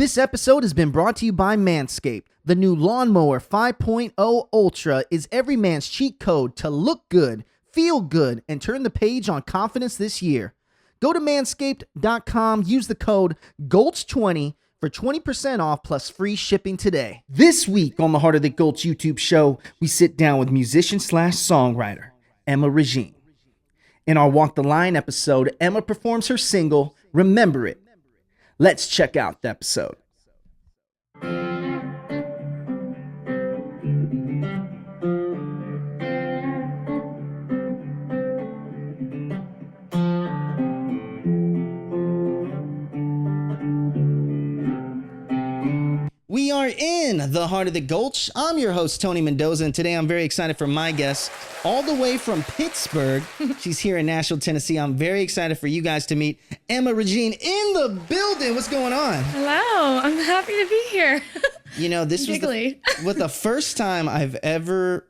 This episode has been brought to you by Manscaped. The new Lawnmower 5.0 Ultra is every man's cheat code to look good, feel good, and turn the page on confidence this year. Go to manscaped.com, use the code GULCH20 for 20% off plus free shipping today. This week on the Heart of the Gulch YouTube show, we sit down with musician/songwriter Emma Ragine. In our Walk the Line episode, Emma performs her single, Remember It. Let's check out the episode. We are in the Heart of the Gulch. I'm your host, Tony Mendoza, and today I'm very excited for my guest, all the way from Pittsburgh. She's here in Nashville, Tennessee. I'm very excited for you guys to meet Emma Ragine in the building. What's going on? Hello, I'm happy to be here. You know, this was the first time I've ever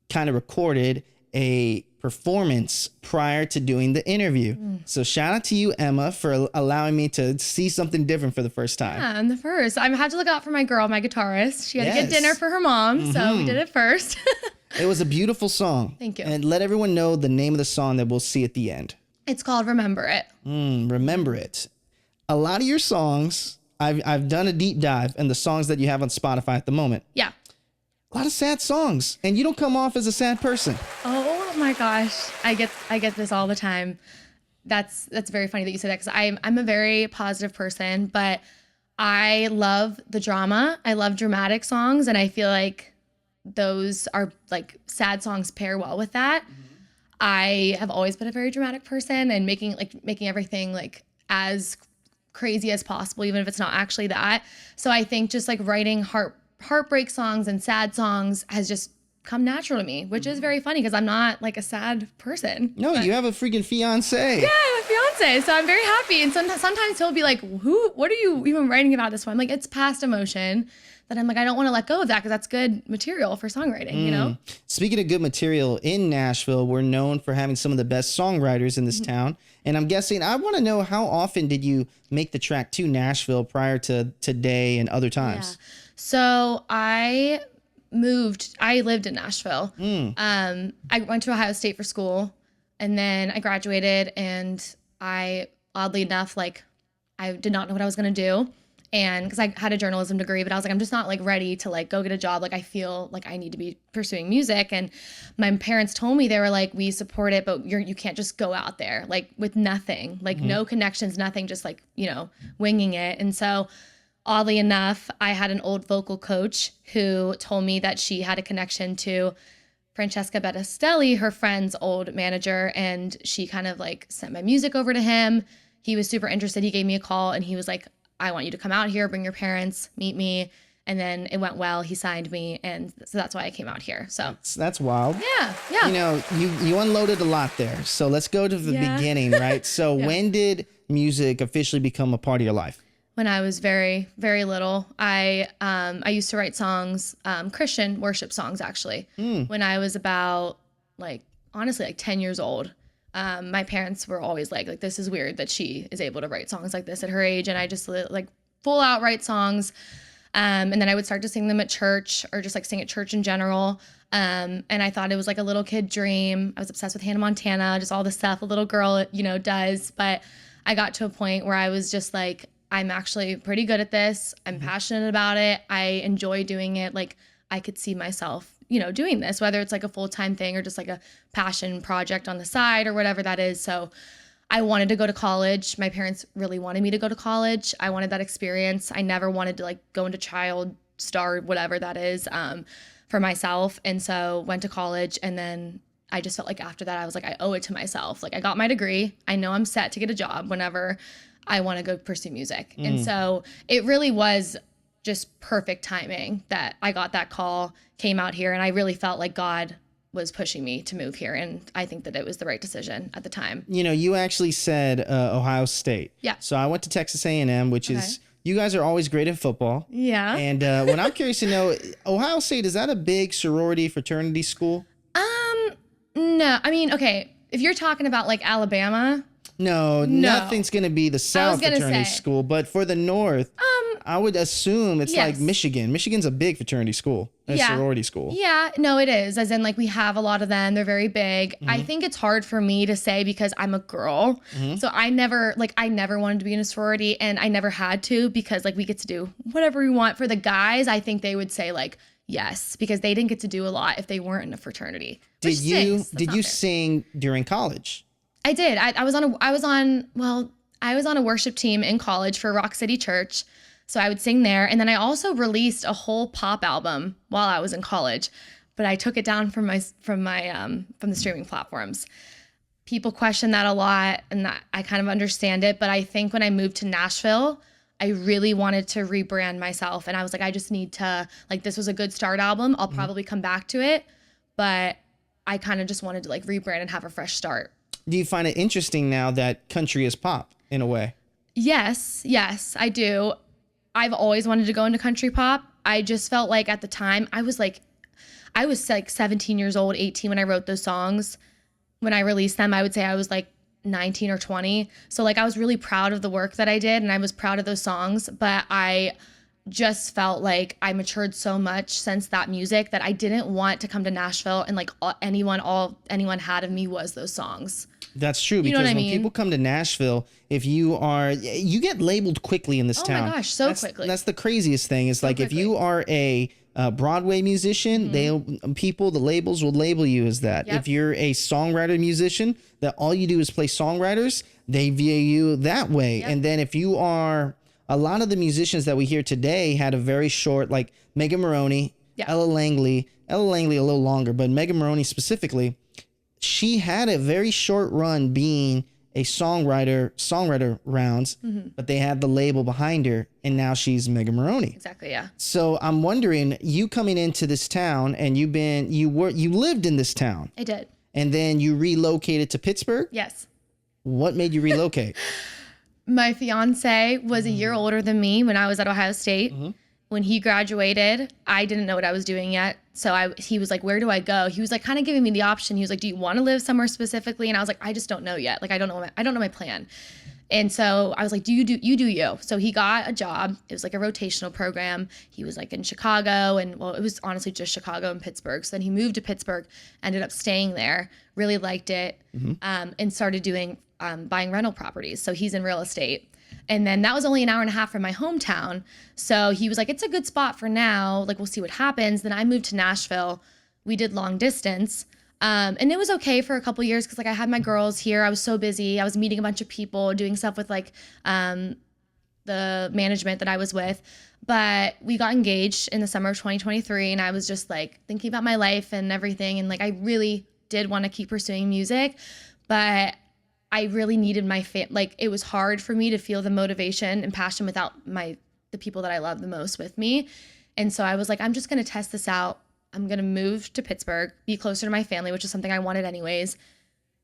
kind of recorded a performance prior to doing the interview. So shout out to you, Emma, for allowing me to see something different for the first time. Yeah, I'm the first. I had to look out for my girl, my guitarist. She had to get dinner for her mom, so we did it first. It was a beautiful song. Thank you. And let everyone know the name of the song that we'll see at the end. It's called Remember It. Remember It. A lot of your songs, I've done a deep dive in the songs that you have on Spotify at the moment. Yeah. A lot of sad songs, and you don't come off as a sad person. Oh my gosh, I get this all the time. That's very funny that you said that, because I'm a very positive person, but I love the drama. I love dramatic songs, and I feel like those are like sad songs pair well with that. I have always been a very dramatic person, and making everything like as crazy as possible, even if it's not actually that. So I think just like writing heartbreak songs and sad songs has just come natural to me, which is very funny because I'm not like a sad person. No, you have a freaking fiance. Yeah, I have a fiance, so I'm very happy. And sometimes he'll be like, what are you even writing about this one? I'm like, it's past emotion that I'm like, I don't want to let go of that because that's good material for songwriting, you know? Speaking of good material, in Nashville, we're known for having some of the best songwriters in this town. And I'm guessing, I want to know, how often did you make the track to Nashville prior to today and other times? Yeah. So I lived in Nashville. I went to Ohio State for school, and then I graduated, and I, oddly enough, like, I did not know what I was going to do. And because I had a journalism degree, but I was like, I'm just not like ready to like go get a job. Like, I feel like I need to be pursuing music. And my parents told me, they were like, we support it, but you can't just go out there like with nothing, like no connections, nothing, just like, winging it. And so oddly enough, I had an old vocal coach who told me that she had a connection to Francesca Bettistelli, her friend's old manager, and she kind of like sent my music over to him. He was super interested. He gave me a call, and he was like, I want you to come out here, bring your parents, meet me. And then it went well. He signed me, and so that's why I came out here. So that's wild. Yeah. You unloaded a lot there. So let's go to the beginning, right? So when did music officially become a part of your life? When I was very, very little. I used to write songs, Christian worship songs, actually. When I was about, honestly, 10 years old. My parents were always like, this is weird that she is able to write songs like this at her age. And I just full out write songs. And then I would start to sing them at church, or just sing at church in general. And I thought it was like a little kid dream. I was obsessed with Hannah Montana, just all the stuff a little girl, does. But I got to a point where I was just like, I'm actually pretty good at this. I'm passionate about it. I enjoy doing it. Like, I could see myself, doing this, whether it's like a full-time thing or just like a passion project on the side or whatever that is. So I wanted to go to college. My parents really wanted me to go to college. I wanted that experience. I never wanted to go into child star, whatever that is, for myself. And so went to college, and then I just felt like after that, I was like, I owe it to myself. Like, I got my degree. I know I'm set to get a job whenever I want to go pursue music. And so it really was just perfect timing that I got that call, came out here, and I really felt like God was pushing me to move here. And I think that it was the right decision at the time. You actually said Ohio State. Yeah. So I went to Texas A&M, which is, you guys are always great at football. Yeah. And what I'm curious to know, Ohio State, is that a big sorority fraternity school? No. I mean, okay, if you're talking about Alabama. No, nothing's going to be the South fraternity school, but for the North, I would assume it's Yes. like Michigan. Michigan's a big fraternity school, a sorority school. Yeah, no, it is. As in, like, we have a lot of them. They're very big. I think it's hard for me to say because I'm a girl. So I never wanted to be in a sorority, and I never had to because, like, we get to do whatever we want. For the guys, I think they would say, like, yes, because they didn't get to do a lot if they weren't in a fraternity. Did you sing during college? I did. I was on a worship team in college for Rock City Church. So I would sing there. And then I also released a whole pop album while I was in college, but I took it down from the streaming platforms. People question that a lot, and I kind of understand it. But I think when I moved to Nashville, I really wanted to rebrand myself. And I was like, I just need to, like, this was a good start album. I'll probably come back to it. But I kind of just wanted to, like, rebrand and have a fresh start. Do you find it interesting now that country is pop in a way? Yes, I do. I've always wanted to go into country pop. I just felt like at the time I was like 17 years old, 18 when I wrote those songs. When I released them, I would say I was like 19 or 20. So like I was really proud of the work that I did, and I was proud of those songs, but I just felt like I matured so much since that music that I didn't want to come to Nashville and like anyone had of me was those songs. That's true, because when people come to Nashville, you get labeled quickly in this town. Oh my gosh, quickly. That's the craziest thing. Is like quickly. If you are a Broadway musician, the labels will label you as that. Yep. If you're a songwriter musician, that all you do is play songwriters, they view you that way. Yep. And then if you are, a lot of the musicians that we hear today had a very short, like Megan Maroney, Ella Langley a little longer, but Megan Maroney specifically, she had a very short run being a songwriter rounds, but they had the label behind her, and now she's Megan Maroney. Exactly, yeah. So I'm wondering, you coming into this town, and you lived in this town. I did. And then you relocated to Pittsburgh? Yes. What made you relocate? My fiance was a year older than me when I was at Ohio State. When he graduated, I didn't know what I was doing yet. So he was like, where do I go? He was like kind of giving me the option. He was like, do you want to live somewhere specifically? And I was like, I just don't know yet. Like, I don't know my plan. And so I was like, you do you. So he got a job. It was like a rotational program. He was like in Chicago, and well, it was honestly just Chicago and Pittsburgh. So then he moved to Pittsburgh, ended up staying there, really liked it, and started doing buying rental properties. So he's in real estate. And then that was only an hour and a half from my hometown. So he was like, it's a good spot for now. Like, we'll see what happens. Then I moved to Nashville. We did long distance. And it was okay for a couple years because like I had my girls here. I was so busy. I was meeting a bunch of people, doing stuff with like the management that I was with. But we got engaged in the summer of 2023. And I was just like thinking about my life and everything. And like I really did want to keep pursuing music. But I really needed like it was hard for me to feel the motivation and passion without the people that I love the most with me. And so I was like, I'm just going to test this out. I'm going to move to Pittsburgh, be closer to my family, which is something I wanted anyways,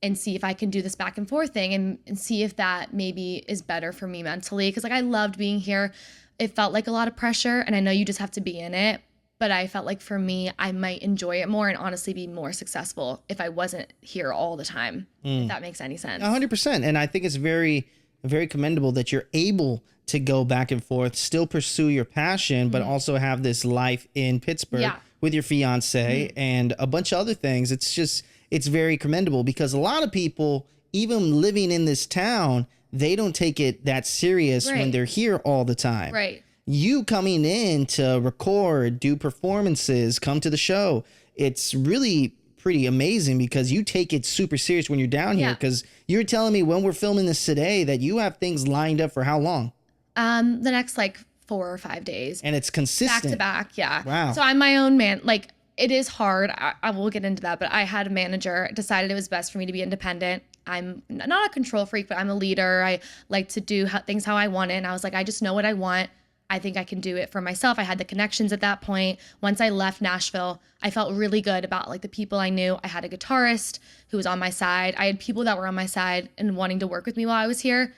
and see if I can do this back and forth thing and see if that maybe is better for me mentally. Cause like I loved being here. It felt like a lot of pressure, and I know you just have to be in it. But I felt like for me, I might enjoy it more and honestly be more successful if I wasn't here all the time, if that makes any sense. 100%. And I think it's very, very commendable that you're able to go back and forth, still pursue your passion, but also have this life in Pittsburgh with your fiance and a bunch of other things. It's very commendable, because a lot of people, even living in this town, they don't take it that serious when they're here all the time. Right. You coming in to record, do performances, come to the show, it's really pretty amazing because you take it super serious when you're down here. Because you're telling me when we're filming this today that you have things lined up for how long? The next like 4 or 5 days. And it's consistent. Back to back, Wow. So I'm my own man. Like, it is hard. I will get into that, but I had a manager, decided it was best for me to be independent. I'm not a control freak, but I'm a leader. I like to do things how I want it. And I was like, I just know what I want. I think I can do it for myself. I had the connections at that point. Once I left Nashville, I felt really good about like the people I knew. I had a guitarist who was on my side. I had people that were on my side and wanting to work with me while I was here.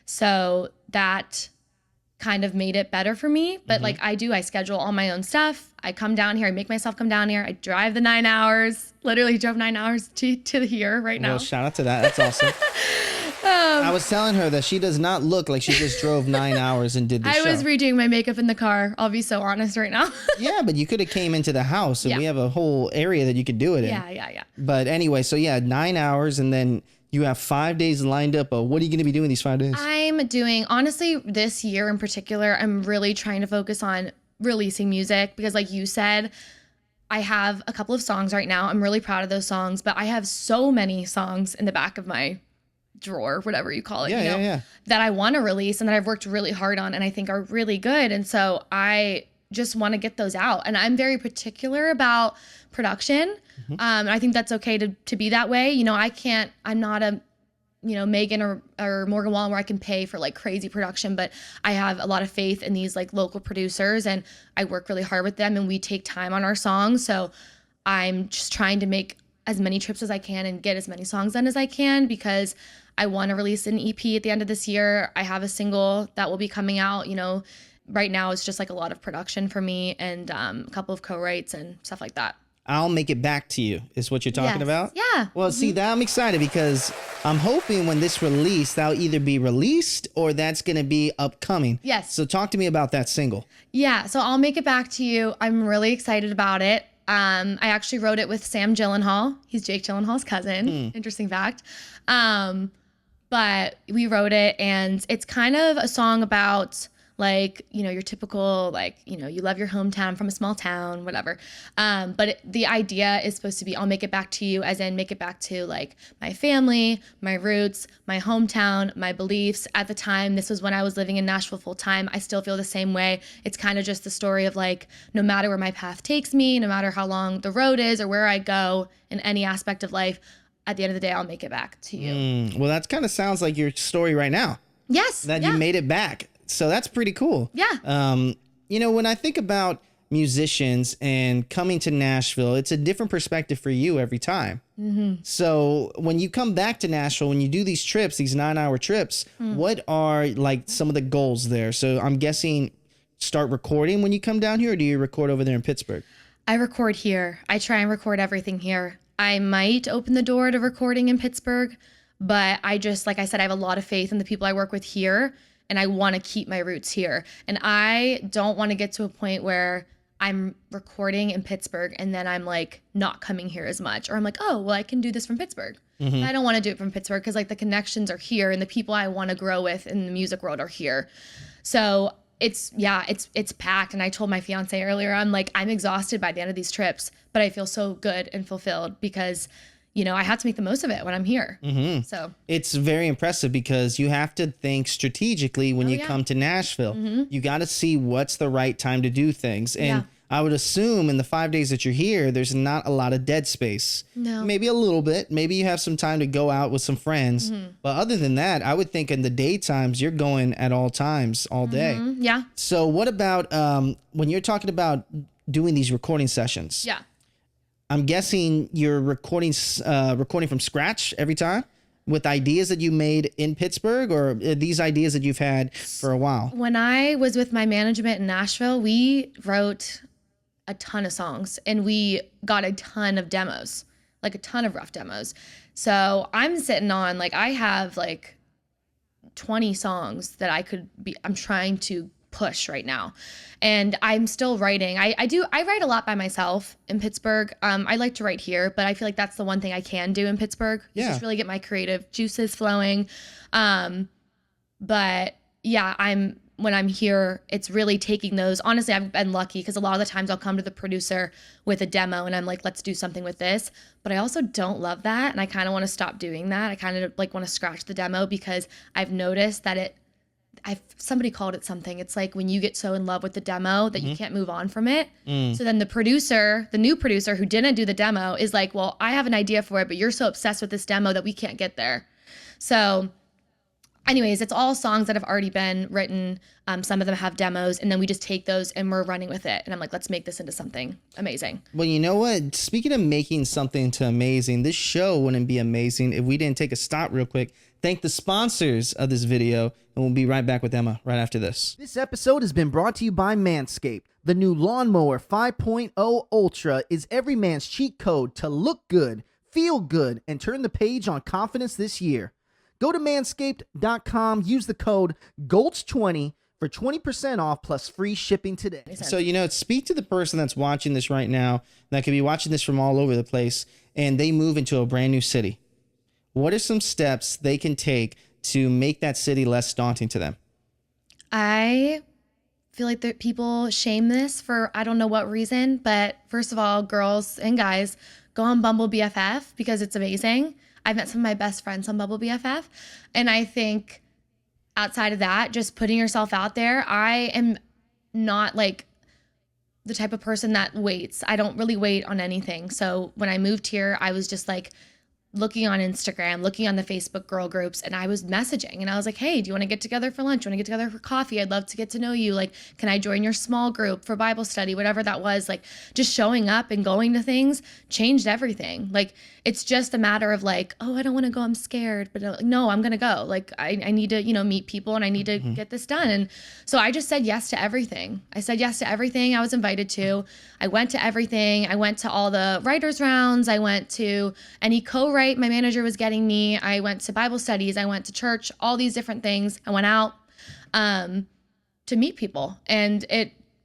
So that kind of made it better for me. But like I schedule all my own stuff. I come down here. I make myself come down here. I drive the 9 hours, literally drove 9 hours to here right now. Well, shout out to that. That's awesome. I was telling her that she does not look like she just drove 9 hours and did the show. I was redoing my makeup in the car. I'll be so honest right now. Yeah, but you could have came into the house and we have a whole area that you could do it in. Yeah. But anyway, so 9 hours and then you have 5 days lined up. What are you going to be doing these 5 days? I'm doing, honestly, this year in particular, I'm really trying to focus on releasing music because like you said, I have a couple of songs right now. I'm really proud of those songs, but I have so many songs in the back of my drawer, whatever you call it, that I want to release and that I've worked really hard on and I think are really good. And so I just want to get those out. And I'm very particular about production. And I think that's okay to be that way. You know, I'm not a, Megan or Morgan Wallen where I can pay for like crazy production, but I have a lot of faith in these like local producers and I work really hard with them and we take time on our songs. So I'm just trying to make as many trips as I can and get as many songs done as I can because I want to release an EP at the end of this year. I have a single that will be coming out, right now it's just like a lot of production for me and a couple of co-writes and stuff like that. I'll make it back to you is what you're talking about? Yeah. Well, see, that I'm excited because I'm hoping when this release, that'll either be released or that's going to be upcoming. Yes. So talk to me about that single. Yeah. So I'll make it back to you. I'm really excited about it. I actually wrote it with Sam Gyllenhaal. He's Jake Gyllenhaal's cousin. Interesting fact. But we wrote it and it's kind of a song about like, your typical, like, you love your hometown from a small town, whatever. But the idea is supposed to be, I'll make it back to you, as in make it back to like my family, my roots, my hometown, my beliefs. At the time, this was when I was living in Nashville full time. I still feel the same way. It's kind of just the story of like, no matter where my path takes me, no matter how long the road is or where I go in any aspect of life, at the end of the day, I'll make it back to you. Well, that kind of sounds like your story right now. Yes. That you made it back. So that's pretty cool. Yeah. When I think about musicians and coming to Nashville, it's a different perspective for you every time. So when you come back to Nashville, when you do these trips, these 9-hour trips, what are like some of the goals there? So I'm guessing start recording when you come down here, or do you record over there in Pittsburgh? I record here. I try and record everything here. I might open the door to recording in Pittsburgh, but I just, like I said, I have a lot of faith in the people I work with here. And I want to keep my roots here. And I don't want to get to a point where I'm recording in Pittsburgh and then I'm like not coming here as much. Or I'm like, oh, well, I can do this from Pittsburgh. I don't want to do it from Pittsburgh because like the connections are here and the people I want to grow with in the music world are here. So it's packed. And I told my fiance earlier, I'm exhausted by the end of these trips, but I feel so good and fulfilled because I have to make the most of it when I'm here. So it's very impressive because you have to think strategically when you come to Nashville. You got to see what's the right time to do things. And I would assume in the 5 days that you're here, there's not a lot of dead space. No. Maybe a little bit. Maybe you have some time to go out with some friends. But other than that, I would think in the daytimes, you're going at all times, all day. Yeah. So what about when you're talking about doing these recording sessions? Yeah. I'm guessing you're recording from scratch every time with ideas that you made in Pittsburgh, or these ideas that you've had for a while? When I was with my management in Nashville, we wrote a ton of songs and we got a ton of demos, like a ton of rough demos. So I'm sitting on I have 20 songs that I'm trying to push right now. And I'm still writing. I write a lot by myself in Pittsburgh. I like to write here, but I feel like that's the one thing I can do in Pittsburgh. Just really get my creative juices flowing. But yeah, when I'm here, it's really taking those. Honestly, I've been lucky because a lot of the times I'll come to the producer with a demo and I'm like, let's do something with this. But I also don't love that. And I kind of want to stop doing that. I kind of want to scratch the demo because I've noticed that somebody called it something. It's like when you get so in love with the demo that you can't move on from it. So then the new producer who didn't do the demo is like, well, I have an idea for it, but you're so obsessed with this demo that we can't get there. So anyways, it's all songs that have already been written. Some of them have demos, and then we just take those and we're running with it. And I'm like, let's make this into something amazing. Well, you know what? Speaking of making something to amazing, this show wouldn't be amazing if we didn't take a stop real quick. Thank the sponsors of this video, and we'll be right back with Emma right after this. This episode has been brought to you by Manscaped. The new Lawnmower 5.0 Ultra is every man's cheat code to look good, feel good, and turn the page on confidence this year. Go to manscaped.com, use the code GULCH20 for 20% off plus free shipping today. So, speak to the person that's watching this right now that could be watching this from all over the place and they move into a brand new city. What are some steps they can take to make that city less daunting to them? I feel like that people shame this for I don't know what reason, but first of all, girls and guys, go on Bumble BFF because it's amazing. I've met some of my best friends on Bumble BFF, and I think outside of that, just putting yourself out there, I am not like the type of person that waits. I don't really wait on anything. So when I moved here, I was just like looking on Instagram, looking on the Facebook girl groups, and I was messaging and I was like, hey, do you want to get together for lunch? Do you want to get together for coffee? I'd love to get to know you. Like, can I join your small group for Bible study? Whatever that was, like just showing up and going to things changed everything. Like, it's just a matter of like, oh, I don't want to go. I'm scared, but no, I'm going to go. Like, I need to, meet people and I need to get this done. And so I just said yes to everything. I said yes to everything I was invited to. I went to everything. I went to all the writers rounds. I went to any co-write my manager was getting me. I went to Bible studies. I went to church, all these different things. I went out to meet people, and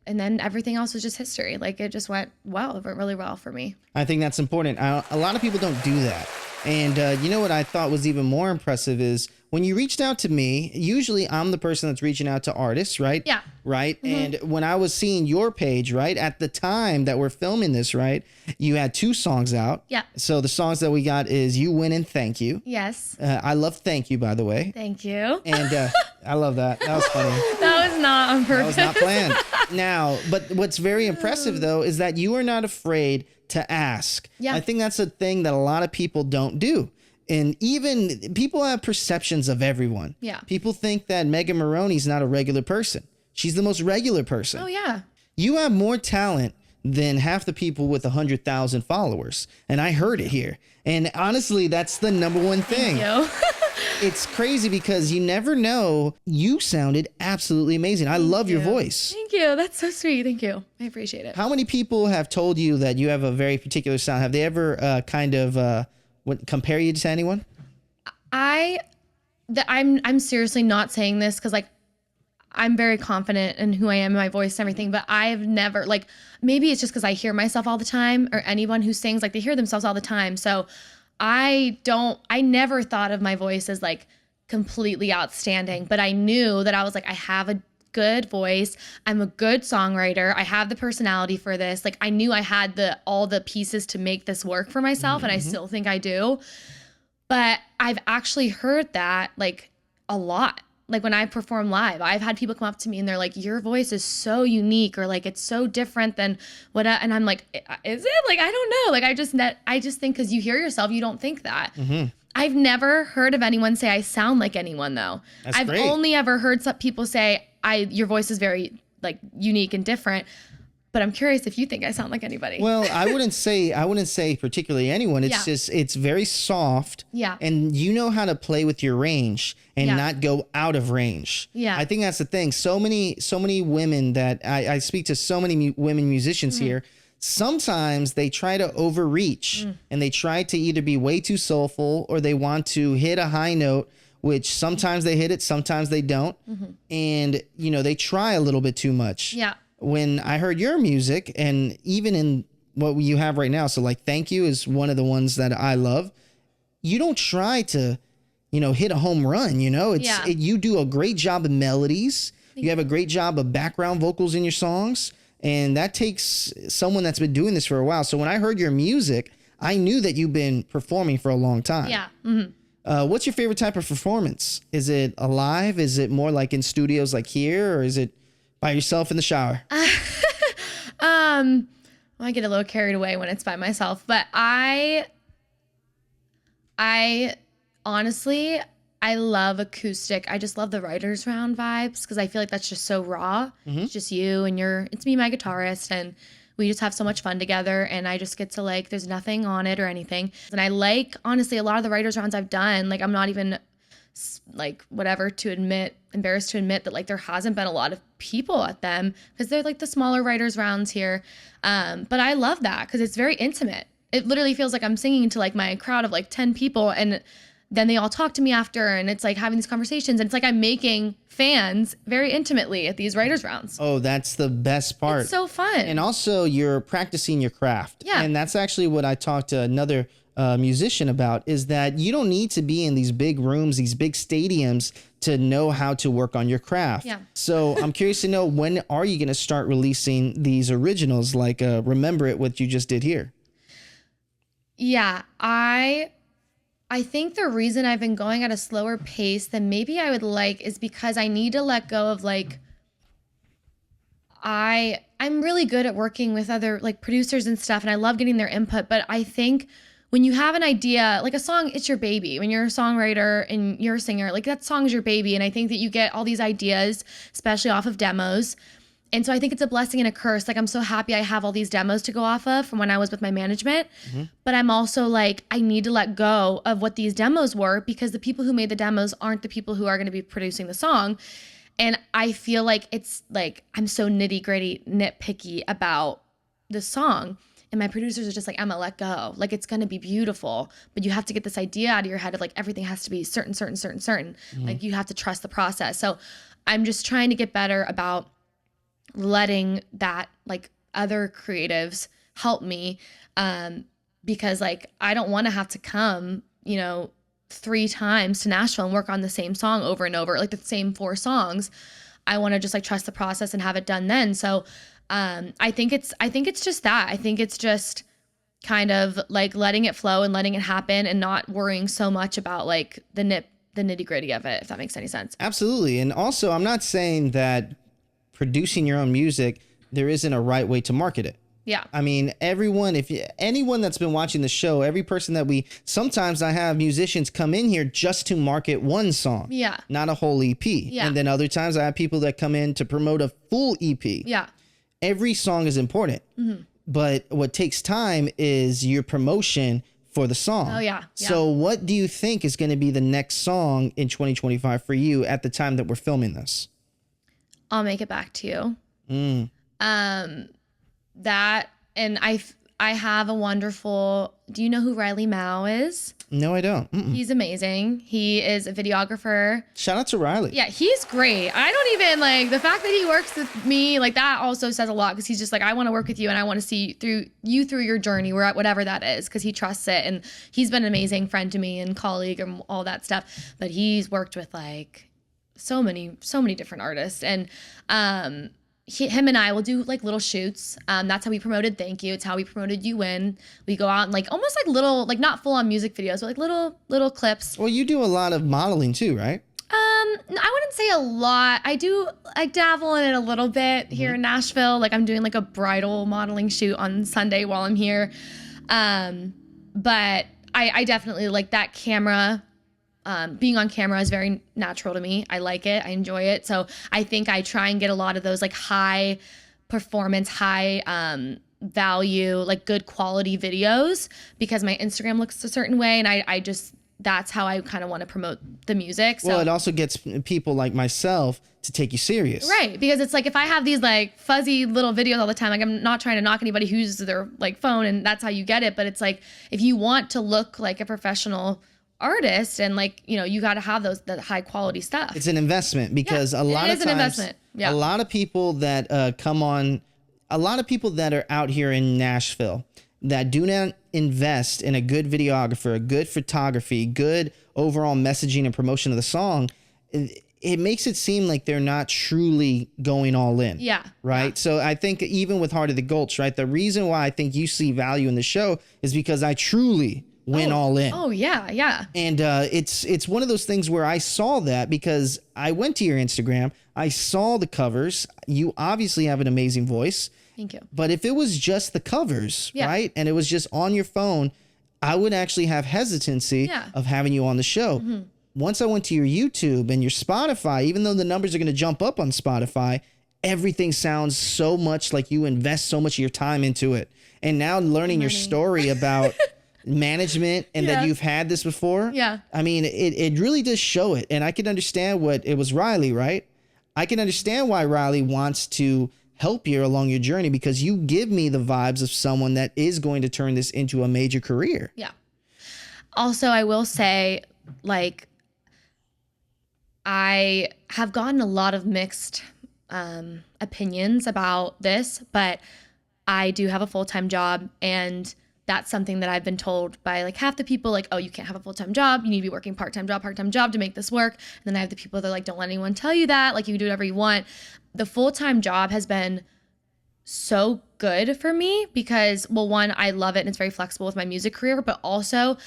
then everything else was just history. Like, it just went well. It went really well for me. I think that's important. A lot of people don't do that. And you know what I thought was even more impressive is when you reached out to me, usually I'm the person that's reaching out to artists, right? Yeah. Right. Mm-hmm. And when I was seeing your page, right, at the time that we're filming this, right, you had 2 songs out. Yeah. So the songs that we got is You Win and Thank You. Yes. I love Thank You, by the way. Thank you. And I love that. That was funny. That was not on purpose. That was not planned. Now, but what's very impressive, though, is that you are not afraid to ask. Yeah. I think that's a thing that a lot of people don't do. And even people have perceptions of everyone. Yeah. People think that Megan Maroney's not a regular person. She's the most regular person. Oh, yeah. You have more talent than half the people with 100,000 followers. And I heard it here. And honestly, that's the number one thing. Thank you. It's crazy because you never know. You sounded absolutely amazing. I love your voice. Thank you. That's so sweet. Thank you. I appreciate it. How many people have told you that you have a very particular sound? Have they ever compare you to anyone? I'm seriously not saying this because like I'm very confident in who I am, my voice and everything, but I've never, like, maybe it's just because I hear myself all the time, or anyone who sings, like, they hear themselves all the time. So I never thought of my voice as like completely outstanding, but I knew that I was like, I have a good voice. I'm a good songwriter. I have the personality for this. Like, I knew I had all the pieces to make this work for myself, and I still think I do. But I've actually heard that like a lot. Like when I perform live, I've had people come up to me and they're like, your voice is so unique, or like it's so different than what and I'm like, is it? Like, I don't know. Like, I just think because you hear yourself, you don't think that. Mm-hmm. I've never heard of anyone say I sound like anyone, though. I've only ever heard some people say your voice is very like unique and different. But I'm curious if you think I sound like anybody. Well, I wouldn't say particularly anyone. It's just, it's very soft. Yeah. And you know how to play with your range and not go out of range. Yeah. I think that's the thing. So many women that I speak to, so many women musicians here, sometimes they try to overreach and they try to either be way too soulful or they want to hit a high note, which sometimes they hit it, sometimes they don't. Mm-hmm. And, they try a little bit too much. Yeah. When I heard your music, and even in what you have right now, so like Thank You is one of the ones that I love. You don't try to, hit a home run, you do a great job of melodies. You have a great job of background vocals in your songs. And that takes someone that's been doing this for a while. So when I heard your music, I knew that you've been performing for a long time. Yeah. Mm-hmm. What's your favorite type of performance? Is it live? Is it more like in studios like here? Or is it by yourself in the shower? I get a little carried away when it's by myself, but I honestly, I love acoustic. I just love the writers round vibes because I feel like that's just so raw. Mm-hmm. It's just you and it's me, my guitarist, and we just have so much fun together, and I just get to like, there's nothing on it or anything. And I like, honestly, a lot of the writers rounds I've done, like I'm not even like embarrassed to admit that like there hasn't been a lot of people at them because they're like the smaller writers rounds here. But I love that because it's very intimate. It literally feels like I'm singing to like my crowd of like 10 people, and then they all talk to me after, and it's like having these conversations, and it's like I'm making fans very intimately at these writers rounds. Oh, that's the best part. It's so fun. And also you're practicing your craft. Yeah. And that's actually what I talked to another musician about, is that you don't need to be in these big rooms, these big stadiums to know how to work on your craft. Yeah. So I'm curious to know, when are you going to start releasing these originals, like Remember It, what you just did here? Yeah, I think the reason I've been going at a slower pace than maybe I would like is because I need to let go of like, I'm really good at working with other like producers and stuff, and I love getting their input, but I think when you have an idea, like a song, it's your baby. When you're a songwriter and you're a singer, like that song is your baby. And I think that you get all these ideas, especially off of demos. And so I think it's a blessing and a curse. Like, I'm so happy I have all these demos to go off of from when I was with my management. Mm-hmm. But I'm also like, I need to let go of what these demos were, because the people who made the demos aren't the people who are going to be producing the song. And I feel like it's like, I'm so nitty gritty, nitpicky about the song. And my producers are just like, Emma, let go. Like, it's going to be beautiful, but you have to get this idea out of your head of like, everything has to be certain. Mm-hmm. Like, you have to trust the process. So I'm just trying to get better about letting that, like, other creatives help me. Because like, I don't want to have to come, 3 times to Nashville and work on the same song over and over, like the same 4 songs. I want to just like trust the process and have it done then. So I think it's just that. I think it's just kind of like letting it flow and letting it happen and not worrying so much about like the nitty gritty of it, if that makes any sense. Absolutely. And also, I'm not saying that producing your own music, there isn't a right way to market it. Yeah. I mean, anyone that's been watching the show, every person that sometimes I have musicians come in here just to market one song. Yeah. Not a whole EP. Yeah. And then other times I have people that come in to promote a full EP. Yeah. Every song is important. Mm-hmm. But what takes time is your promotion for the song. Oh, yeah. So what do you think is going to be the next song in 2025 for you at the time that we're filming this? I'll Make It Back to You. That, and I have a wonderful, do you know who Riley Mao is? No, I don't. Mm-mm. He's amazing. He is a videographer. Shout out to Riley. Yeah, he's great. I don't even like the fact that he works with me, like that also says a lot, because he's just like, I want to work with you and I want to see through your journey, whatever that is, because he trusts it. And he's been an amazing friend to me and colleague and all that stuff. But he's worked with like so many different artists. And him and I will do like little shoots. That's how we promoted Thank You. It's how we promoted You Win. We go out and like almost like little, like not full on music videos, but like little clips. Well, you do a lot of modeling too, right? I wouldn't say a lot. I dabble in it a little bit here in Nashville. Like, I'm doing like a bridal modeling shoot on Sunday while I'm here. But I definitely like that camera. Being on camera is very natural to me. I like it. I enjoy it. So I think I try and get a lot of those like high performance, high value, like good quality videos, because my Instagram looks a certain way. And I just, that's how I kind of want to promote the music. So, well, it also gets people like myself to take you serious. Right. Because it's like, if I have these like fuzzy little videos all the time, like I'm not trying to knock anybody who uses their like phone and that's how you get it. But it's like, if you want to look like a professional artist and like, you got to have that high quality stuff. It's an investment, because a lot of times, a lot of people that a lot of people that are out here in Nashville that do not invest in a good videographer, a good photography, good overall messaging and promotion of the song, it makes it seem like they're not truly going all in. Yeah. Right. Yeah. So I think even with Heart of the Gulch, right, the reason why I think you see value in the show is because I truly went all in. Oh yeah. Yeah. And it's one of those things where I saw that because I went to your Instagram, I saw the covers. You obviously have an amazing voice. Thank you. But if it was just the covers, right, and it was just on your phone, I would actually have hesitancy of having you on the show. Mm-hmm. Once I went to your YouTube and your Spotify, even though the numbers are going to jump up on Spotify, everything sounds so much like you invest so much of your time into it. And now learning your story about management and that you've had this before. Yeah. I mean, it really does show it. And I can understand it was Riley, right? I can understand why Riley wants to help you along your journey, because you give me the vibes of someone that is going to turn this into a major career. Yeah. Also, I will say like I have gotten a lot of mixed opinions about this, but I do have a full-time job, and that's something that I've been told by like half the people, like, oh, you can't have a full-time job. You need to be working part-time job to make this work. And then I have the people that are like, don't let anyone tell you that. Like, you can do whatever you want. The full-time job has been so good for me because, well, one, I love it and it's very flexible with my music career, but also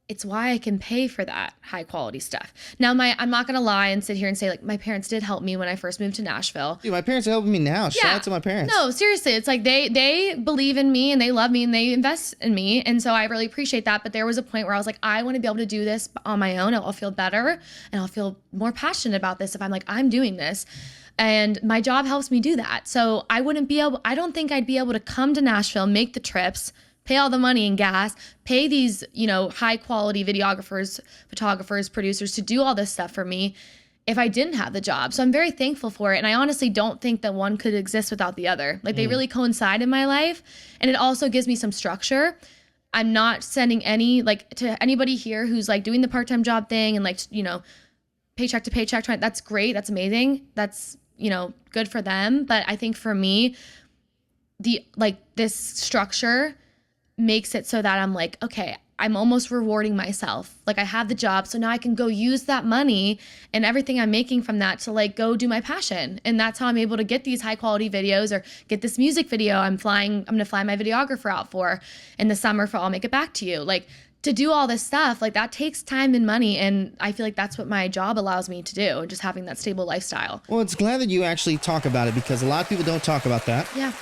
it's why I can pay for that high quality stuff. Now, I'm not gonna lie and sit here and say like my parents did help me when I first moved to Nashville. Dude, my parents are helping me now. Shout out to my parents. No, seriously, it's like they believe in me and they love me and they invest in me, and so I really appreciate that. But there was a point where I was like, I want to be able to do this on my own. I'll feel better and I'll feel more passionate about this if I'm like, I'm doing this. And my job helps me do that. So I don't think I'd be able to come to Nashville, make the trips, pay all the money in gas, pay these, high quality videographers, photographers, producers to do all this stuff for me if I didn't have the job. So I'm very thankful for it. And I honestly don't think that one could exist without the other. Like they really coincide in my life. And it also gives me some structure. I'm not sending to anybody here who's like doing the part-time job thing and like, paycheck to paycheck. That's great. That's amazing. That's, good for them. But I think for me, this structure makes it so that I'm like, okay, I'm almost rewarding myself. Like I have the job, so now I can go use that money and everything I'm making from that to like go do my passion. And that's how I'm able to get these high quality videos or get this music video I'm going to fly my videographer out for in the summer for I'll Make It Back to You. Like to do all this stuff, like that takes time and money. And I feel like that's what my job allows me to do, just having that stable lifestyle. Well, it's glad that you actually talk about it because a lot of people don't talk about that. Yeah.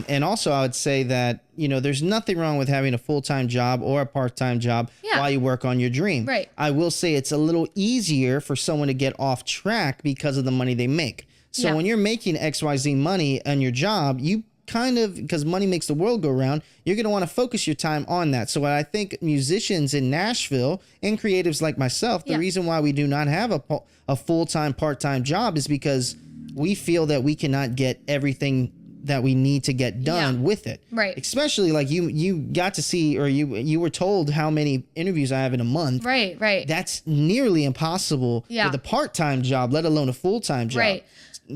And also I would say that, there's nothing wrong with having a full-time job or a part-time job while you work on your dream. Right. I will say it's a little easier for someone to get off track because of the money they make. So when you're making XYZ money on your job, you because money makes the world go round, you're going to want to focus your time on that. So what I think musicians in Nashville and creatives like myself, the reason why we do not have a full-time, part-time job is because we feel that we cannot get everything that we need to get done with it. Right. Especially like you got to see, or you were told how many interviews I have in a month. Right. That's nearly impossible with a part-time job, let alone a full-time job. Right.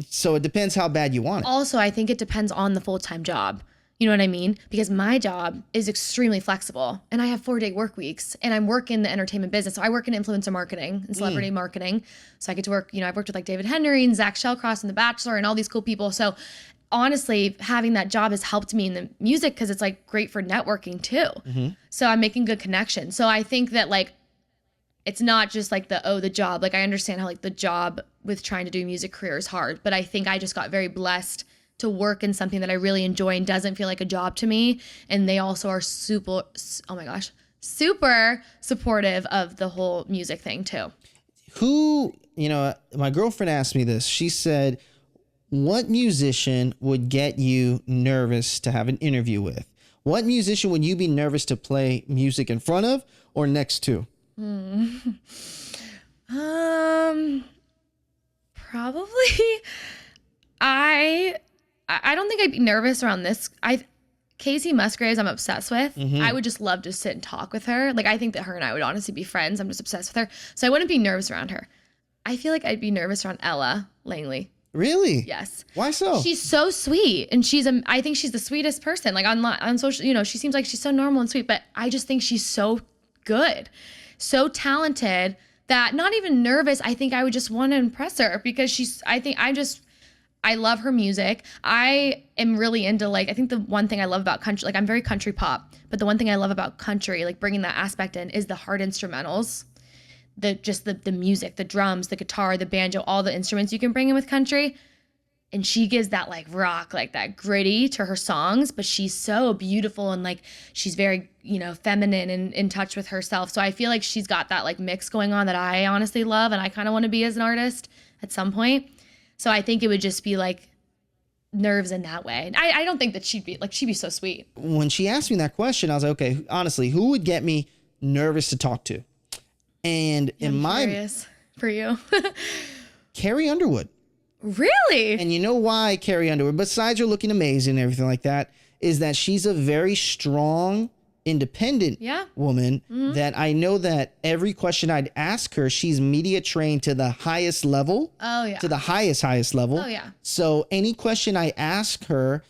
So it depends how bad you want it. Also, I think it depends on the full-time job. You know what I mean? Because my job is extremely flexible and I have 4-day work weeks and I'm working the entertainment business. So I work in influencer marketing and celebrity marketing. So I get to work, I've worked with like David Henry and Zach Shellcross and The Bachelor and all these cool people. So honestly, having that job has helped me in the music because it's like great for networking too. Mm-hmm. So I'm making good connections. So I think that like, it's not just like the job. Like I understand how like the job with trying to do a music career is hard, but I think I just got very blessed to work in something that I really enjoy and doesn't feel like a job to me. And they also are super supportive of the whole music thing too. Who, my girlfriend asked me this. She said, what musician would get you nervous to have an interview with? What musician would you be nervous to play music in front of or next to? Probably I don't think I'd be nervous around this. Casey Musgraves I'm obsessed with. Mm-hmm. I would just love to sit and talk with her. Like I think that her and I would honestly be friends. I'm just obsessed with her. So I wouldn't be nervous around her. I feel like I'd be nervous around Ella Langley. Really? Yes. Why so? She's so sweet and I think she's the sweetest person. Like on social, she seems like she's so normal and sweet, but I just think she's so good. So talented that not even nervous. I think I would just want to impress her because I love her music. I am really into I think the one thing I love about country, I'm very country pop, but the one thing I love about country, bringing that aspect in is the hard instrumentals, the music, the drums, the guitar, the banjo, all the instruments you can bring in with country. And she gives that rock, that gritty to her songs, but she's so beautiful and she's very, feminine and in touch with herself. So I feel like she's got that mix going on that I honestly love and I kind of want to be as an artist at some point. So I think it would just be nerves in that way. I don't think that she'd be so sweet. When she asked me that question, I was like, okay, honestly, who would get me nervous to talk to? And I'm curious for you. Carrie Underwood. Really? And you know why Carrie Underwood, besides her looking amazing and everything like that, is that she's a very strong independent woman that I know that every question I'd ask her, she's media trained to the highest level. Oh yeah. To the highest level. Oh yeah. So any question I ask her,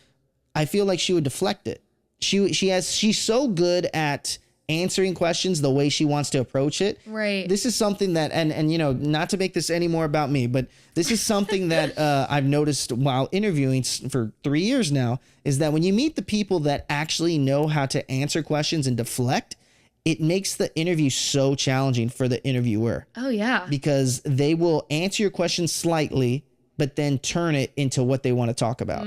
I feel like she would deflect it. She's so good at answering questions the way she wants to approach it. Right. This is something that, and you know, not to make this any more about me, but this is something that I've noticed while interviewing for 3 years now, is that when you meet the people that actually know how to answer questions and deflect, it makes the interview so challenging for the interviewer. Oh yeah. Because they will answer your question slightly, but then turn it into what they want to talk about.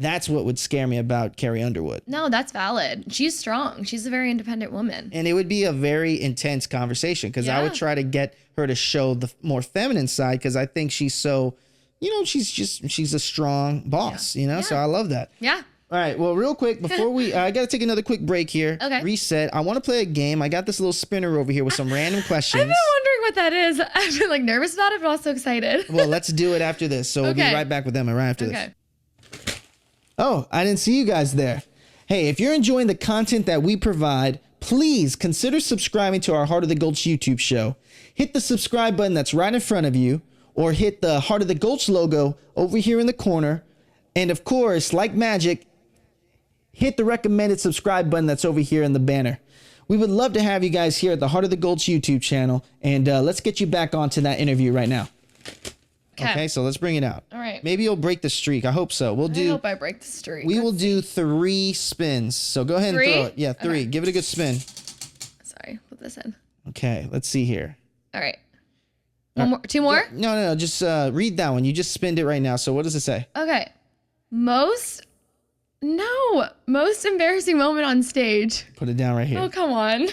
That's what would scare me about Carrie Underwood. No, that's valid. She's strong. She's a very independent woman. And it would be a very intense conversation because I would try to get her to show the more feminine side because I think she's so, you know, she's a strong boss, you know? So I love that. Yeah. All right. Well, real quick, before I got to take another quick break here. Okay. Reset. I want to play a game. I got this little spinner over here with some random questions. I've been wondering what that is. I've been like nervous about it, but also excited. Well, let's do it after this. So we'll be right back with Emma right after this. Oh, I didn't see you guys there. Hey, if you're enjoying the content that we provide, please consider subscribing to our Heart of the Gulch YouTube show. Hit the subscribe button that's right in front of you, or hit the Heart of the Gulch logo over here in the corner. And of course, like magic, hit the recommended subscribe button that's over here in the banner. We would love to have you guys here at the Heart of the Gulch YouTube channel. And let's get you back onto that interview right now. Okay, so let's bring it out. All right. Maybe you'll break the streak. I hope so. I hope I break the streak. We will do 3 spins. So go ahead and throw it. Yeah, 3. Okay. Give it a good spin. Sorry, put this in. Okay, let's see here. All right. One more, 2 more? No. Just read that one. You just spinned it right now. So what does it say? Okay. Most embarrassing moment on stage. Put it down right here. Oh, come on.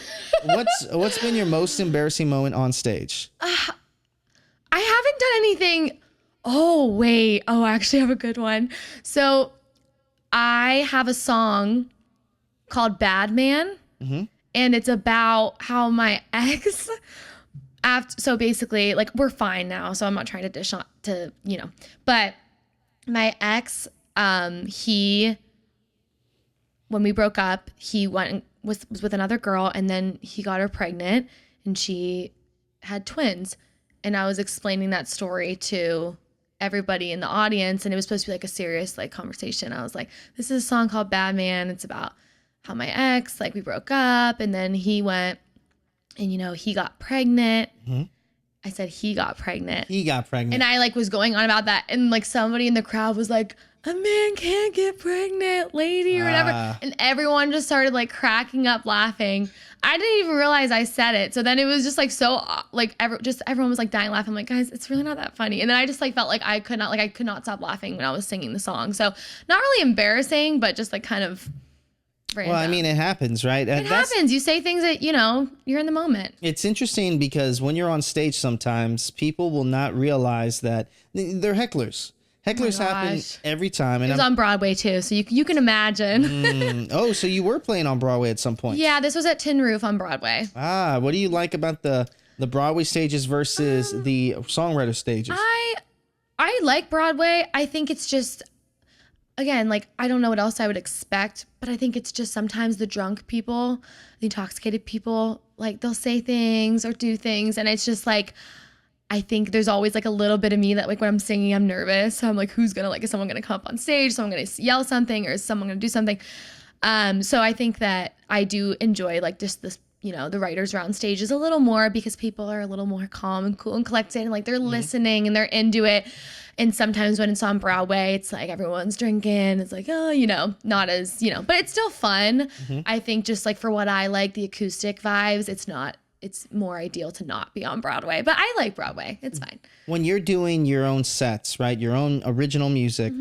What's been your most embarrassing moment on stage? I haven't done anything. Oh, wait. Oh, I actually have a good one. So I have a song called Bad Man. And it's about how my ex, so basically, like, we're fine now. So I'm not trying to dish on to, you know, but my ex, when we broke up, he was with another girl, and then he got her pregnant, and she had twins. And I was explaining that story to everybody in the audience, and it was supposed to be like a serious like conversation. I was like, this is a song called Bad Man. It's about how my ex, like, we broke up, and then he went and, you know, he got pregnant. I said he got pregnant. And I like was going on about that, and like somebody in the crowd was like, a man can't get pregnant, lady, or whatever. And everyone just started like cracking up laughing. I didn't even realize I said it. So then it was just like so like everyone was like dying laughing. I'm like, guys, it's really not that funny. And then I just like felt like I could not stop laughing when I was singing the song. So not really embarrassing, but just like kind of random. Well, I mean, it happens, right? It happens. You say things that, you know, you're in the moment. It's interesting because when you're on stage, sometimes people will not realize that they're hecklers. Hecklers happen every time. And it was on Broadway too, so you can imagine. Oh, so you were playing on Broadway at some point? Yeah, this was at Tin Roof on Broadway. What do you like about the Broadway stages versus the songwriter stages? I like Broadway. I think it's just, again, like, I don't know what else I would expect, but I think it's just sometimes the drunk people, the intoxicated people, like, they'll say things or do things, and it's just like, I think there's always like a little bit of me that like when I'm singing, I'm nervous. So I'm like, is someone going to come up on stage? Is someone going to yell something, or is someone going to do something? So I think that I do enjoy like just this, you know, the writers round stages a little more because people are a little more calm and cool and collected, and like they're listening and they're into it. And sometimes when it's on Broadway, it's like everyone's drinking. It's like, oh, you know, not as, you know, but it's still fun. I think just like for what I like, the acoustic vibes, it's more ideal to not be on Broadway, but I like Broadway. It's fine. When you're doing your own sets, right? Your own original music,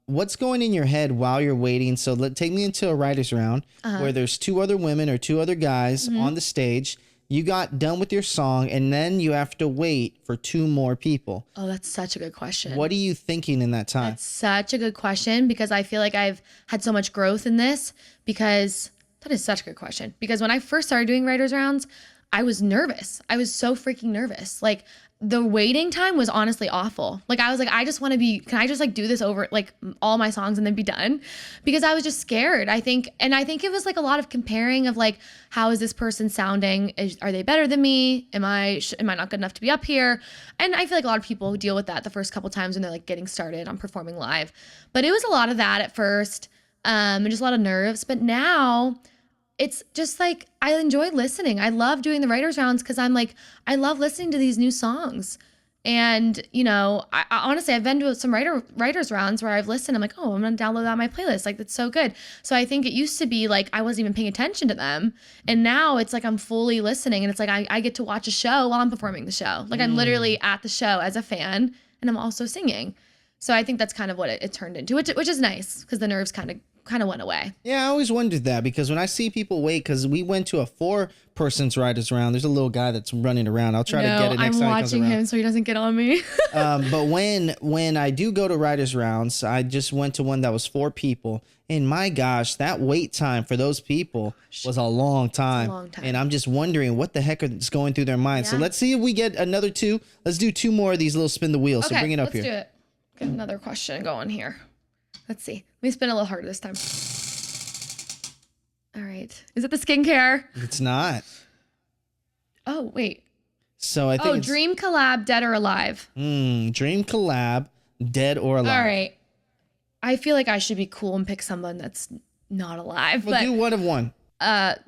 what's going in your head while you're waiting? So take me into a writer's round where there's 2 other women or 2 other guys on the stage. You got done with your song, and then you have to wait for 2 more people. Oh, that's such a good question. What are you thinking in that time? That's such a good question, because I feel like I've had so much growth in this, because that is such a good question. Because when I first started doing writers rounds, I was nervous. I was so freaking nervous. Like, the waiting time was honestly awful. Like I was like, can I just like do this over like all my songs and then be done? Because I was just scared. I think it was like a lot of comparing of like, how is this person sounding? Are they better than me? Am I not good enough to be up here? And I feel like a lot of people deal with that the first couple times when they're like getting started on performing live. But it was a lot of that at first, and just a lot of nerves. But now it's just like, I enjoy listening. I love doing the writers rounds because I'm like, I love listening to these new songs. And, you know, I honestly, I've been to some writers rounds where I've listened. I'm like, oh, I'm going to download that on my playlist. Like, that's so good. So I think it used to be like, I wasn't even paying attention to them. And now it's like, I'm fully listening. And it's like, I get to watch a show while I'm performing the show. Like I'm literally at the show as a fan and I'm also singing. So I think that's kind of what it turned into, which is nice because the nerves kind of went away. Yeah, I always wondered that because when I see people wait, because we went to a 4-person's writers round, there's a little guy that's running around. I'll try to get it next time he comes around. I'm watching him so he doesn't get on me. But when I do go to writers rounds, I just went to one that was 4 people, and my gosh, that wait time for those people was a long time. And I'm just wondering what the heck is going through their minds. Yeah. So let's see if we get another 2. Let's do 2 more of these little spin the wheel. Okay, so bring it up here. Let's do it. Get another question going here. Let's see. Let me spin a little harder this time. All right. Is it the skincare? It's not. Oh, wait. So I think dream collab, dead or alive. Dream collab, dead or alive. All right. I feel like I should be cool and pick someone that's not alive. We'll do one of one.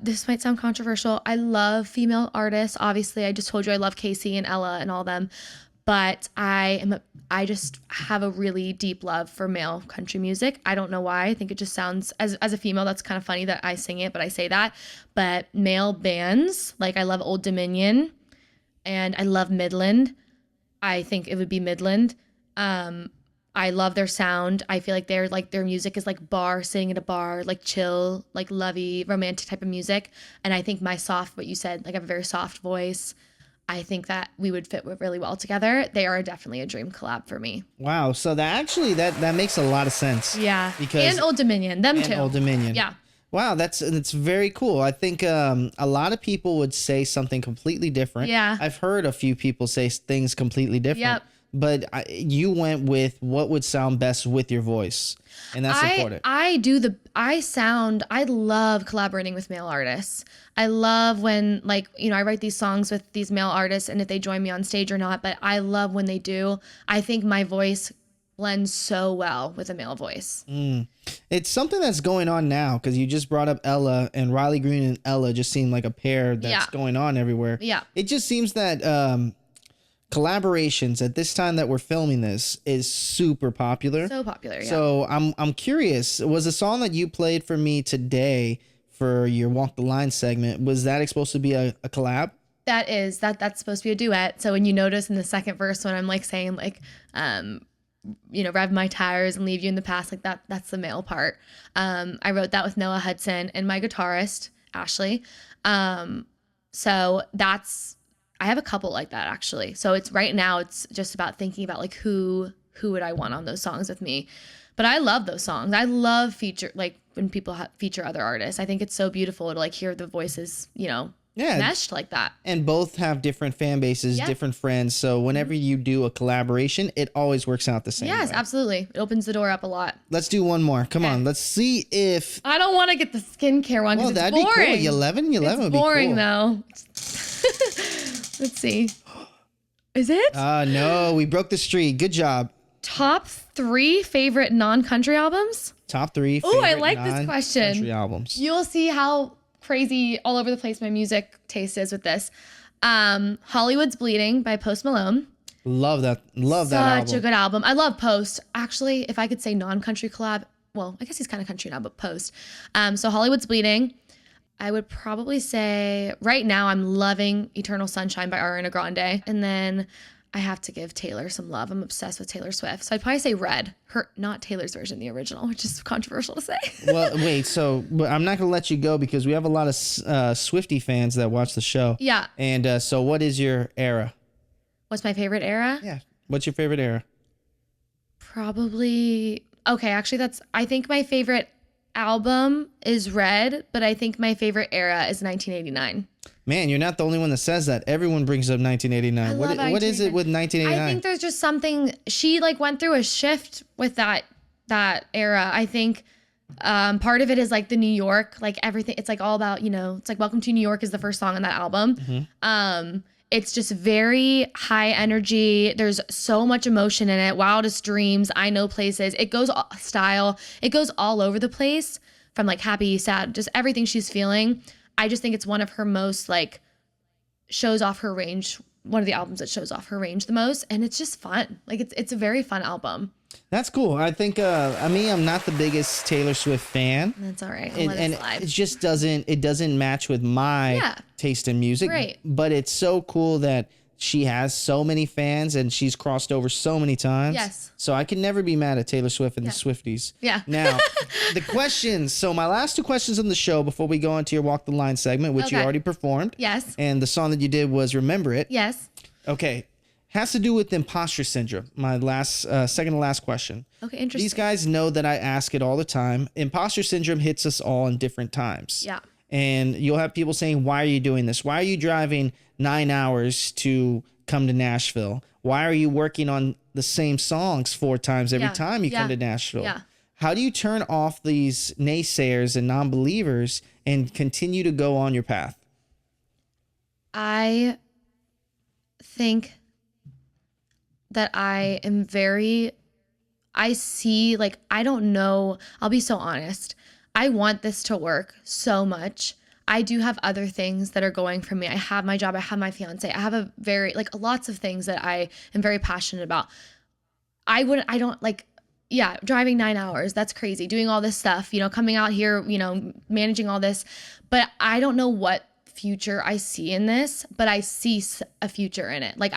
This might sound controversial. I love female artists. Obviously, I just told you I love Casey and Ella and all them. But I just have a really deep love for male country music. I don't know why. I think it just sounds, as a female, that's kind of funny that I sing it, but I say that. But male bands, like I love Old Dominion and I love Midland. I think it would be Midland. I love their sound. I feel like their music is like sitting at a bar, like chill, like lovey, romantic type of music. And I think what you said, like I have a very soft voice. I think that we would fit really well together. They are definitely a dream collab for me. Wow. So that makes a lot of sense. Yeah. Because and Old Dominion, them too. Old Dominion. Yeah. Wow, that's very cool. I think a lot of people would say something completely different. Yeah. I've heard a few people say things completely different. Yep. But you went with what would sound best with your voice. And that's important. I love collaborating with male artists. I love when, like, you know, I write these songs with these male artists and if they join me on stage or not, but I love when they do. I think my voice blends so well with a male voice. It's something that's going on now because you just brought up Ella, and Riley Green and Ella just seem like a pair that's going on everywhere. Yeah. It just seems that collaborations at this time that we're filming this is super popular. So popular, yeah. So I'm curious, was the song that you played for me today for your Walk the Line segment, was that supposed to be a collab? That's supposed to be a duet. So when you notice in the second verse when I'm like saying like you know, rev my tires and leave you in the past, like that's the male part. I wrote that with Noah Hudson and my guitarist Ashley. So I have a couple like that actually. So it's right now it's just about thinking about like who would I want on those songs with me. But I love those songs. I love when people feature other artists. I think it's so beautiful to like hear the voices, you know, meshed like that. And both have different fan bases, different friends. So whenever you do a collaboration, it always works out the same way. Yes, absolutely. It opens the door up a lot. Let's do one more. Come on. Let's see if... I don't want to get the skincare one because it's boring. That'd be cool. 11 would be cool. It's boring though. Let's see. Is it? No, we broke the streak. Good job. Top 3 favorite non-country albums? Top 3 favorite I like this question. Non-country albums. You'll see how crazy all over the place my music taste is with this. Hollywood's Bleeding by Post Malone. Love that album. Such a good album. I love Post. Actually, if I could say non-country collab, well, I guess he's kind of country now, but Post. So Hollywood's Bleeding. I would probably say right now I'm loving Eternal Sunshine by Ariana Grande. And then I have to give Taylor some love. I'm obsessed with Taylor Swift. So I'd probably say Red. Not Taylor's version, the original, which is controversial to say. Well, wait, so I'm not going to let you go because we have a lot of Swiftie fans that watch the show. Yeah. And so what is your era? What's my favorite era? Yeah. What's your favorite era? Probably, okay, actually I think my favorite album is Red, but I think my favorite era is 1989. Man, you're not the only one that says that. Everyone brings up 1989. What is it with 1989? I think there's just something, she like went through a shift with that era. I think part of it is like the New York, like everything. It's like all about, you know, it's like Welcome to New York is the first song on that album. Mm-hmm. It's just very high energy. There's so much emotion in it. Wildest Dreams, I Know Places. It goes style. It goes all over the place from like happy, sad, just everything she's feeling. I just think it's one of her most like shows off her range. One of the albums that shows off her range the most. And it's just fun. Like it's a very fun album. That's cool. I think, I'm not the biggest Taylor Swift fan. That's all right. And it just doesn't match with my taste in music. Right. But it's so cool that she has so many fans and she's crossed over so many times. Yes. So I can never be mad at Taylor Swift and the Swifties. Yeah. Now, the questions. So my last two questions on the show before we go into your Walk the Line segment, which you already performed. Yes. And the song that you did was Remember It. Yes. Okay. Has to do with imposter syndrome. My second to last question. Okay, interesting. These guys know that I ask it all the time. Imposter syndrome hits us all in different times. Yeah. And you'll have people saying, why are you doing this? Why are you driving 9 hours to come to Nashville? Why are you working on the same songs 4 times every time you come to Nashville? Yeah. How do you turn off these naysayers and non-believers and continue to go on your path? I think that I see, like, I don't know. I'll be so honest. I want this to work so much. I do have other things that are going for me. I have my job. I have my fiance. I have lots of things that I am very passionate about. Driving 9 hours. That's crazy. Doing all this stuff, coming out here, managing all this. But I don't know what future I see in this, but I see a future in it. Like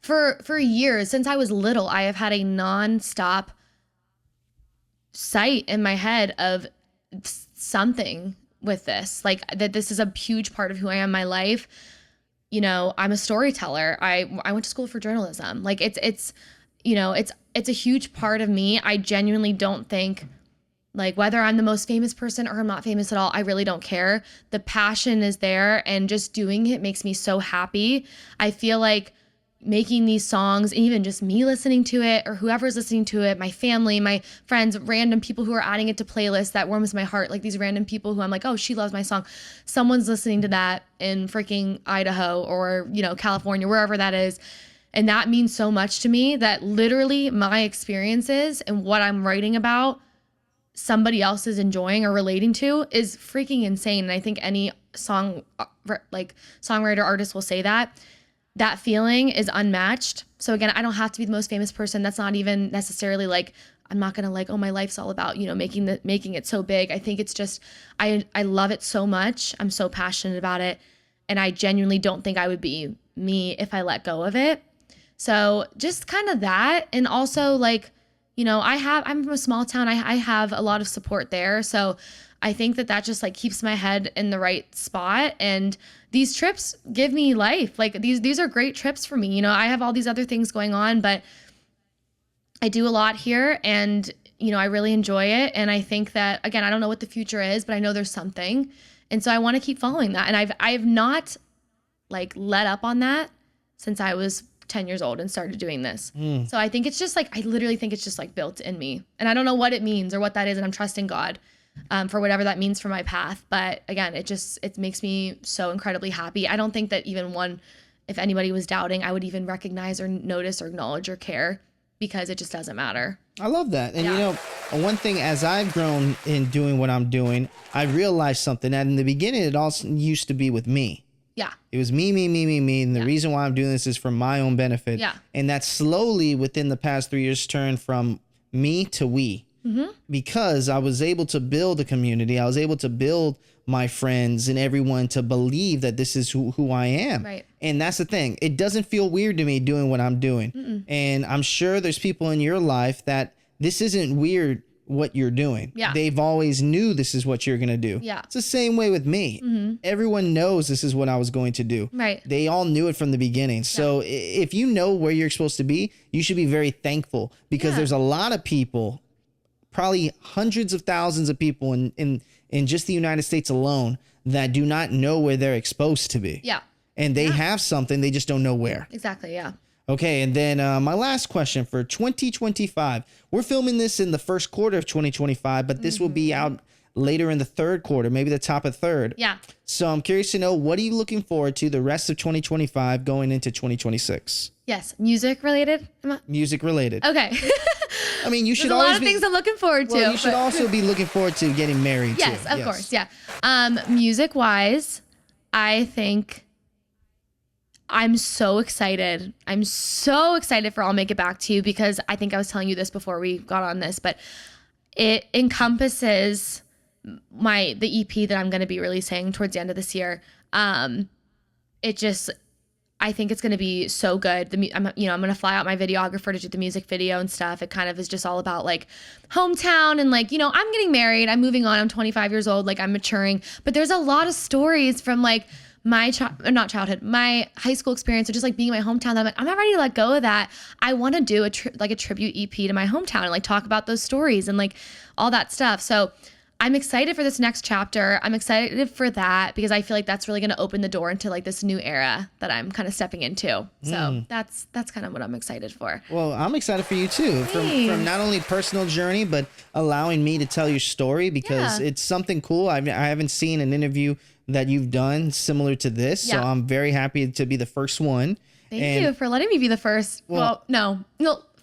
for years, since I was little, I have had a nonstop sight in my head of something with this, like that this is a huge part of who I am in my life. I'm a storyteller. I went to school for journalism. Like it's a huge part of me. I genuinely don't think, like, whether I'm the most famous person or I'm not famous at all, I really don't care. The passion is there, and just doing it makes me so happy. I feel like making these songs, even just me listening to it or whoever's listening to it, my family, my friends, random people who are adding it to playlists, that warms my heart. Like these random people who I'm like, oh, she loves my song. Someone's listening to that in freaking Idaho or, California, wherever that is. And that means so much to me that literally my experiences and what I'm writing about, somebody else is enjoying or relating to, is freaking insane. And I think any songwriter, artist will say that. That feeling is unmatched. So again, I don't have to be the most famous person. That's not even necessarily like, I'm not going to like, oh, my life's all about, making it so big. I think it's just, I love it so much. I'm so passionate about it. And I genuinely don't think I would be me if I let go of it. So just kind of that. And also like, I'm from a small town. I have a lot of support there. So I think that just like keeps my head in the right spot. And these trips give me life. Like these are great trips for me. I have all these other things going on, but I do a lot here, and, I really enjoy it. And I think that, again, I don't know what the future is, but I know there's something. And so I want to keep following that. And I've not like let up on that since I was 10 years old and started doing this. So I think it's just like, I literally think it's just like built in me, and I don't know what it means or what that is. And I'm trusting God for whatever that means for my path. But again, it makes me so incredibly happy. I don't think that if anybody was doubting, I would even recognize or notice or acknowledge or care, because it just doesn't matter. I love that. And one thing, as I've grown in doing what I'm doing, I realized something that in the beginning, it all used to be with me. Yeah. It was me. And the reason why I'm doing this is for my own benefit. Yeah. And that slowly within the past 3 years turned from me to we. Mm-hmm. Because I was able to build a community. I was able to build my friends and everyone to believe that this is who I am. Right. And that's the thing. It doesn't feel weird to me doing what I'm doing. Mm-mm. And I'm sure there's people in your life that this isn't weird what you're doing. Yeah. They've always knew this is what you're going to do. Yeah. It's the same way with me. Mm-hmm. Everyone knows this is what I was going to do. Right. They all knew it from the beginning. So if you know where you're supposed to be, you should be very thankful, because there's a lot of people probably hundreds of thousands of people in just the United States alone that do not know where they're exposed to be. Yeah. And they have something, they just don't know where. Exactly, yeah. Okay, and then my last question for 2025. We're filming this in the first quarter of 2025, but this will be out later in the third quarter, maybe the top of third. Yeah. So I'm curious to know, what are you looking forward to the rest of 2025 going into 2026? Yes, music related? Music related. Okay. I mean, you should There's a always lot of things I'm looking forward to. Well, you should also be looking forward to getting married yes, too. of course, yeah. Music wise, I think I'm so excited. I'm so excited for I'll Make It Back to You, because I think I was telling you this before we got on this, but it encompasses the EP that I'm going to be releasing towards the end of this year. I think it's going to be so good. I'm going to fly out my videographer to do the music video and stuff. It kind of is just all about like hometown and like, I'm getting married. I'm moving on. I'm 25 years old. Like I'm maturing. But there's a lot of stories from like my my high school experience, or just like being in my hometown that I'm like, I'm not ready to let go of that. I want to do a tribute EP to my hometown and like talk about those stories and like all that stuff. So I'm excited for this next chapter. I'm excited for that because I feel like that's really going to open the door into like this new era that I'm kind of stepping into. So that's kind of what I'm excited for. Well, I'm excited for you too, from not only personal journey, but allowing me to tell your story, because it's something cool. I haven't seen an interview that you've done similar to this. So I'm very happy to be the first one. Thank you for letting me be the first. Well, no.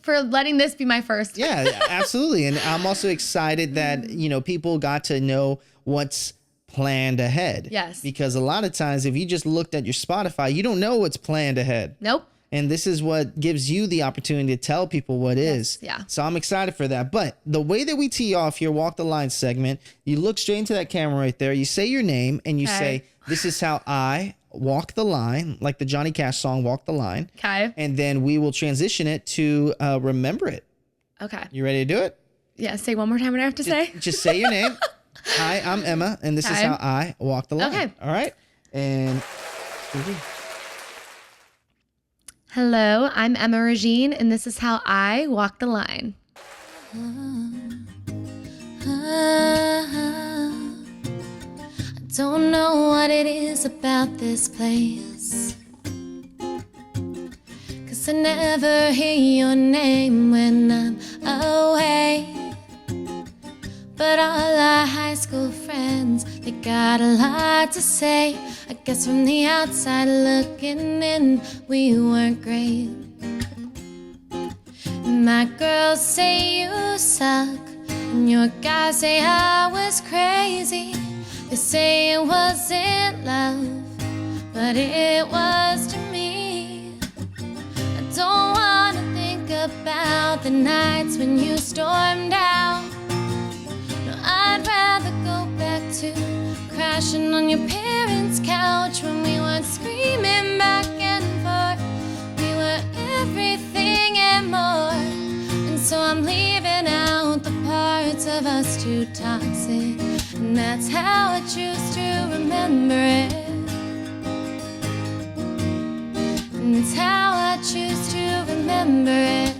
For letting this be my first. Yeah, absolutely. And I'm also excited that, people got to know what's planned ahead. Yes. Because a lot of times if you just looked at your Spotify, you don't know what's planned ahead. Nope. And this is what gives you the opportunity to tell people what is. Yeah. So I'm excited for that. But the way that we tee off your Walk the Line segment, you look straight into that camera right there. You say your name and you say, this is how I walk the line, like the Johnny Cash song, Walk the Line. Okay. And then we will transition it to Remember It. Okay. You ready to do it? Yeah. Say one more time what I have to say. Just say your name. Hi, I'm Emma, and this is how I walk the line. Okay. All right. And hello, I'm Emma Ragine, and this is how I walk the line. I don't know what it is about this place, 'cause I never hear your name when I'm away. But all our high school friends, they got a lot to say. I guess from the outside looking in, we weren't great. My girls say you suck, and your guys say I was crazy. They say it wasn't love, but it was to me. I don't wanna think about the nights when you stormed out. No, I'd rather go back to crashing on your parents' couch when we weren't screaming back and forth. We were everything and more. And so I'm leaving out the parts of us too toxic. And that's how I choose to remember it. And it's how I choose to remember it.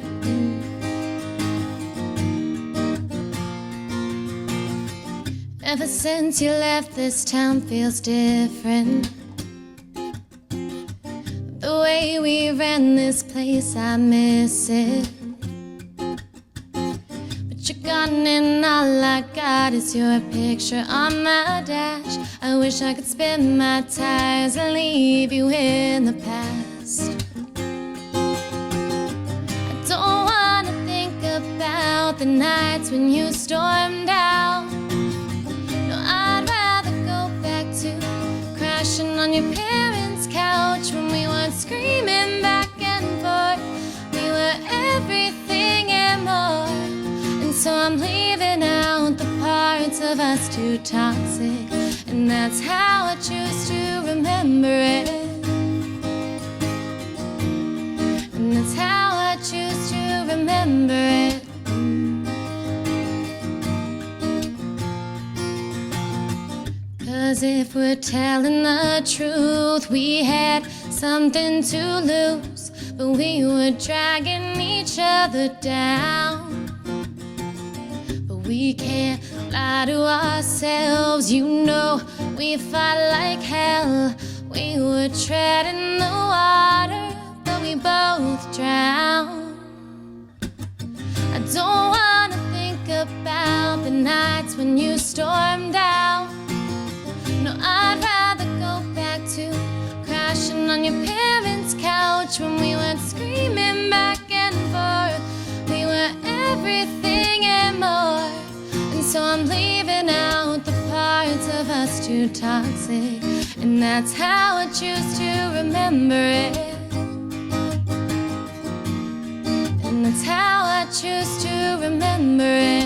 Ever since you left, this town feels different. The way we ran this place, I miss it. But you're gone and all I got is your picture on my dash. I wish I could spin my tires and leave you in the past. I don't wanna think about the nights when you stormed out. I'd rather go back to crashing on your parents' couch when we weren't screaming back and forth. We were everything and more. And so I'm leaving out the parts of us too toxic. And that's how I choose to remember it. And that's how I choose to remember it. 'Cause if we're telling the truth, we had something to lose, but we were dragging each other down. But We can't lie to ourselves, you know we fight like hell. We would tread in the water, but we both drown. I don't wanna think about the nights when you stormed out. No, I'd rather go back to crashing on your parents' couch when we went screaming back and forth. We were everything and more. And so I'm leaving out the parts of us too toxic. And that's how I choose to remember it. And that's how I choose to remember it.